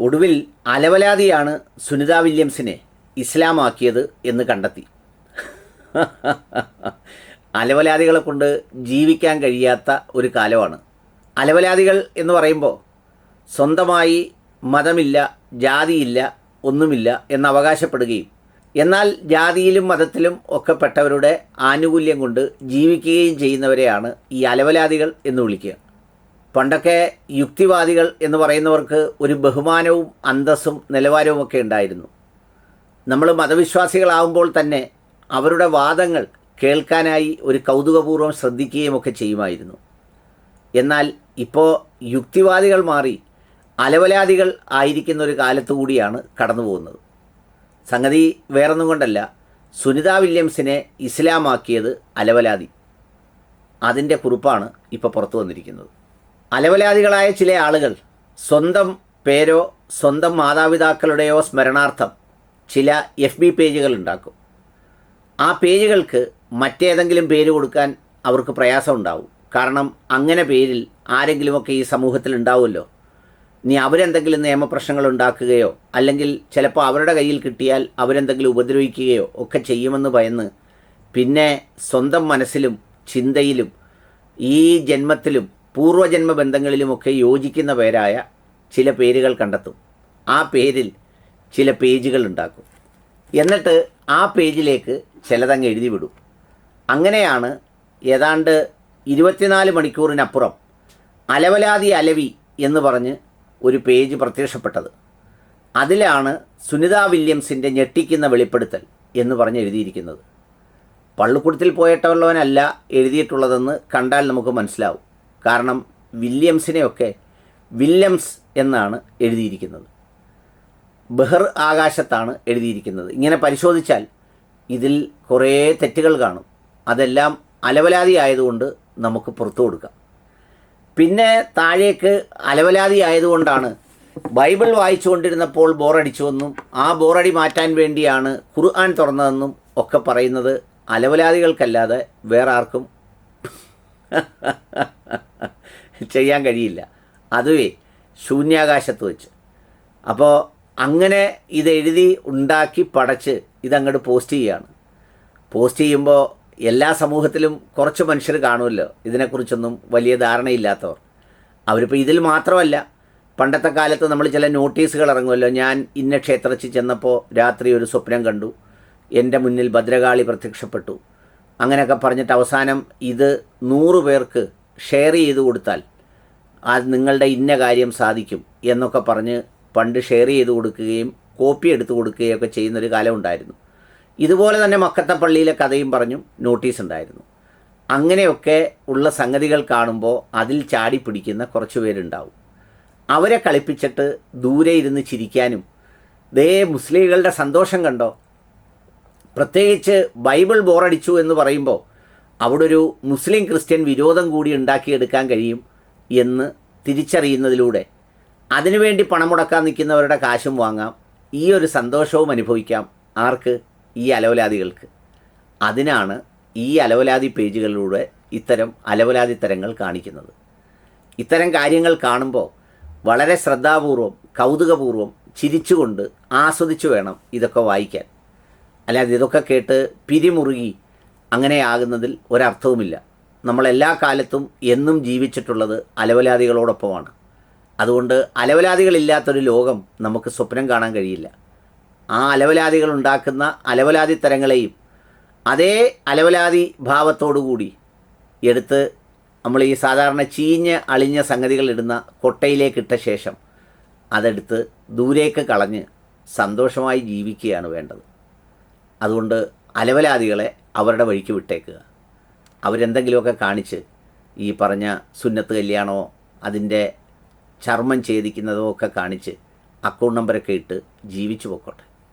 ഒടുവിൽ അലവലാതിയാണ് സുനിത വില്യംസിനെ ഇസ്ലാമാക്കിയത് എന്ന് കണ്ടെത്തി. അലവലാദികളെ കൊണ്ട് ജീവിക്കാൻ കഴിയാത്ത ഒരു കാലമാണ്. അലവലാദികൾ എന്ന് പറയുമ്പോൾ സ്വന്തമായി മതമില്ല, ജാതിയില്ല, ഒന്നുമില്ല എന്ന് അവകാശപ്പെടുകയും എന്നാൽ ജാതിയിലും മതത്തിലും ഒക്കെ പെട്ടവരുടെ ആനുകൂല്യം കൊണ്ട് ജീവിക്കുകയും ചെയ്യുന്നവരെയാണ് ഈ അലവലാദികൾ എന്ന് വിളിക്കുക. പണ്ടൊക്കെ യുക്തിവാദികൾ എന്ന് പറയുന്നവർക്ക് ഒരു ബഹുമാനവും അന്തസ്സും നിലവാരവും ഒക്കെ ഉണ്ടായിരുന്നു. നമ്മൾ മതവിശ്വാസികളാവുമ്പോൾ തന്നെ അവരുടെ വാദങ്ങൾ കേൾക്കാനായി ഒരു കൗതുകപൂർവ്വം ശ്രദ്ധിക്കുകയും ഒക്കെ ചെയ്യുമായിരുന്നു. എന്നാൽ ഇപ്പോൾ യുക്തിവാദികൾ മാറി അലവലാദികൾ ആയിരിക്കുന്ന ഒരു കാലത്തു കൂടിയാണ് കടന്നു പോകുന്നത്. സംഗതി വേറൊന്നും കൊണ്ടല്ല, സുനിത വില്യംസിനെ ഇസ്ലാമാക്കിയത് അലവലാതി. അതിൻ്റെ കുറിപ്പാണ് ഇപ്പോൾ പുറത്തു വന്നിരിക്കുന്നത്. അലവലാദികളായ ചില ആളുകൾ സ്വന്തം പേരോ സ്വന്തം മാതാപിതാക്കളുടെയോ സ്മരണാർത്ഥം ചില FB പേജുകൾ ഉണ്ടാക്കും. ആ പേജുകൾക്ക് മറ്റേതെങ്കിലും പേര് കൊടുക്കാൻ അവർക്ക് പ്രയാസമുണ്ടാവും. കാരണം അങ്ങനെ പേരിൽ ആരെങ്കിലുമൊക്കെ ഈ സമൂഹത്തിൽ ഉണ്ടാവുമല്ലോ. ഇനി അവരെന്തെങ്കിലും നിയമപ്രശ്നങ്ങൾ ഉണ്ടാക്കുകയോ അല്ലെങ്കിൽ ചിലപ്പോൾ അവരുടെ കയ്യിൽ കിട്ടിയാൽ അവരെന്തെങ്കിലും ഉപദ്രവിക്കുകയോ ഒക്കെ ചെയ്യുമെന്ന് ഭയന്ന് പിന്നെ സ്വന്തം മനസ്സിലും ചിന്തയിലും ഈ ജന്മത്തിലും പൂർവ്വജന്മ ബന്ധങ്ങളിലുമൊക്കെ യോജിക്കുന്ന പേരായ ചില പേരുകൾ കണ്ടെത്തും. ആ പേരിൽ ചില പേജുകൾ ഉണ്ടാക്കും. എന്നിട്ട് ആ പേജിലേക്ക് ചിലതങ്ങ് എഴുതി വിടും. അങ്ങനെയാണ് ഏതാണ്ട് 24 മണിക്കൂറിനപ്പുറം അലവലാതി അലവി എന്ന് പറഞ്ഞ് ഒരു പേജ് പ്രത്യക്ഷപ്പെട്ടത്. അതിലാണ് സുനിത വില്യംസിൻ്റെ ഞെട്ടിക്കുന്ന വെളിപ്പെടുത്തൽ എന്ന് പറഞ്ഞ് എഴുതിയിരിക്കുന്നത്. പള്ളിക്കൂടത്തിൽ പോയിട്ടുള്ളവനല്ല എഴുതിയിട്ടുള്ളതെന്ന് കണ്ടാൽ നമുക്ക് മനസ്സിലാവും. കാരണം വില്യംസിനെയൊക്കെ വില്യംസ് എന്നാണ് എഴുതിയിരിക്കുന്നത്. ബഹർ ആകാശത്താണ് എഴുതിയിരിക്കുന്നത്. ഇങ്ങനെ പരിശോധിച്ചാൽ ഇതിൽ കുറേ തെറ്റുകൾ കാണും. അതെല്ലാം അലവലാതി ആയതുകൊണ്ട് നമുക്ക് പുറത്തു കൊടുക്കാം. പിന്നെ താഴേക്ക് അലവലാതി ആയതുകൊണ്ടാണ് ബൈബിൾ വായിച്ചുകൊണ്ടിരുന്നപ്പോൾ ബോറടിച്ചുവെന്നും ആ ബോറടി മാറ്റാൻ വേണ്ടിയാണ് ഖുർആൻ തുറന്നതെന്നും ഒക്കെ പറയുന്നത് അലവലാദികൾക്കല്ലാതെ വേറെ ആർക്കും ചെയ്യാൻ കഴിയില്ല. അതുവേ ശൂന്യാകാശത്ത് വെച്ച്. അപ്പോൾ അങ്ങനെ ഇതെഴുതി ഉണ്ടാക്കി പടച്ച് ഇതങ്ങോട്ട് പോസ്റ്റ് ചെയ്യുകയാണ്. പോസ്റ്റ് ചെയ്യുമ്പോൾ എല്ലാ സമൂഹത്തിലും കുറച്ച് മനുഷ്യർ കാണുമല്ലോ ഇതിനെക്കുറിച്ചൊന്നും വലിയ ധാരണയില്ലാത്തവർ. അവരിപ്പോൾ ഇതിൽ മാത്രമല്ല, പണ്ടത്തെ കാലത്ത് നമ്മൾ ചില നോട്ടീസുകൾ ഇറങ്ങുമല്ലോ. ഞാൻ ഇന്ന ക്ഷേത്രത്തിൽ ചെന്നപ്പോൾ രാത്രി ഒരു സ്വപ്നം കണ്ടു, എൻ്റെ മുന്നിൽ ഭദ്രകാളി പ്രത്യക്ഷപ്പെട്ടു, അങ്ങനെയൊക്കെ പറഞ്ഞിട്ട് അവസാനം ഇത് 100 പേർക്ക് ഷെയർ ചെയ്ത് കൊടുത്താൽ അത് നിങ്ങളുടെ ഇന്ന കാര്യം സാധിക്കും എന്നൊക്കെ പറഞ്ഞ് പണ്ട് ഷെയർ ചെയ്ത് കൊടുക്കുകയും കോപ്പി എടുത്ത് കൊടുക്കുകയും ഒക്കെ ചെയ്യുന്നൊരു കാലം ഉണ്ടായിരുന്നു. ഇതുപോലെ തന്നെ മക്കത്തെ പള്ളിയിലെ കഥയും പറഞ്ഞും നോട്ടീസ് ഉണ്ടായിരുന്നു. അങ്ങനെയൊക്കെ ഉള്ള സംഗതികൾ കാണുമ്പോൾ അതിൽ ചാടി പിടിക്കുന്ന കുറച്ച് പേരുണ്ടാവും. അവരെ കളിപ്പിച്ചിട്ട് ദൂരെ ഇരുന്ന് ചിരിക്കാനും, ദേ മുസ്ലിങ്ങളുടെ സന്തോഷം കണ്ടോ, പ്രത്യേകിച്ച് ബൈബിൾ ബോറടിച്ചു എന്ന് പറയുമ്പോൾ അവിടെ ഒരു മുസ്ലിം ക്രിസ്ത്യൻ വിരോധം കൂടി ഉണ്ടാക്കിയെടുക്കാൻ കഴിയും എന്ന് തിരിച്ചറിയുന്നതിലൂടെ അതിനുവേണ്ടി പണം മുടക്കാൻ നിൽക്കുന്നവരുടെ കാശും വാങ്ങാം, ഈ ഒരു സന്തോഷവും അനുഭവിക്കാം. ആർക്ക്? ഈ അലവലാദികൾക്ക്. അതിനാണ് ഈ അലവലാതി പേജുകളിലൂടെ ഇത്തരം അലവലാതി തരങ്ങൾ കാണിക്കുന്നത്. ഇത്തരം കാര്യങ്ങൾ കാണുമ്പോൾ വളരെ ശ്രദ്ധാപൂർവം കൗതുകപൂർവം ചിരിച്ചുകൊണ്ട് ആസ്വദിച്ചു വേണം ഇതൊക്കെ വായിക്കാൻ. അല്ലാതെ ഇതൊക്കെ കേട്ട് പിരിമുറുകി അങ്ങനെയാകുന്നതിൽ ഒരർത്ഥവുമില്ല. നമ്മളെല്ലാ കാലത്തും എന്നും ജീവിച്ചിട്ടുള്ളത് അലവലാദികളോടൊപ്പമാണ്. അതുകൊണ്ട് അലവലാദികളില്ലാത്തൊരു ലോകം നമുക്ക് സ്വപ്നം കാണാൻ കഴിയില്ല. ആ അലവലാദികൾ ഉണ്ടാക്കുന്ന അലവലാതി തരങ്ങളെയും അതേ അലവലാതി ഭാവത്തോടുകൂടി എടുത്ത് നമ്മൾ ഈ സാധാരണ ചീഞ്ഞ് അളിഞ്ഞ സംഗതികൾ ഇടുന്ന കൊട്ടയിലേക്കിട്ട ശേഷം അതെടുത്ത് ദൂരേക്ക് കളഞ്ഞ് സന്തോഷമായി ജീവിക്കുകയാണ് വേണ്ടത്. അതുകൊണ്ട് അലവലാദികളെ അവരുടെ വഴിക്ക് വിട്ടേക്കുക. അവരെന്തെങ്കിലുമൊക്കെ കാണിച്ച് ഈ പറഞ്ഞ സുന്നത്ത് കല്യാണമോ അതിൻ്റെ ചർമ്മം ഛേദിക്കുന്നതോ ഒക്കെ കാണിച്ച് അക്കൗണ്ട് നമ്പരൊക്കെ ഇട്ട് ജീവിച്ചു പോയിക്കോട്ടെ.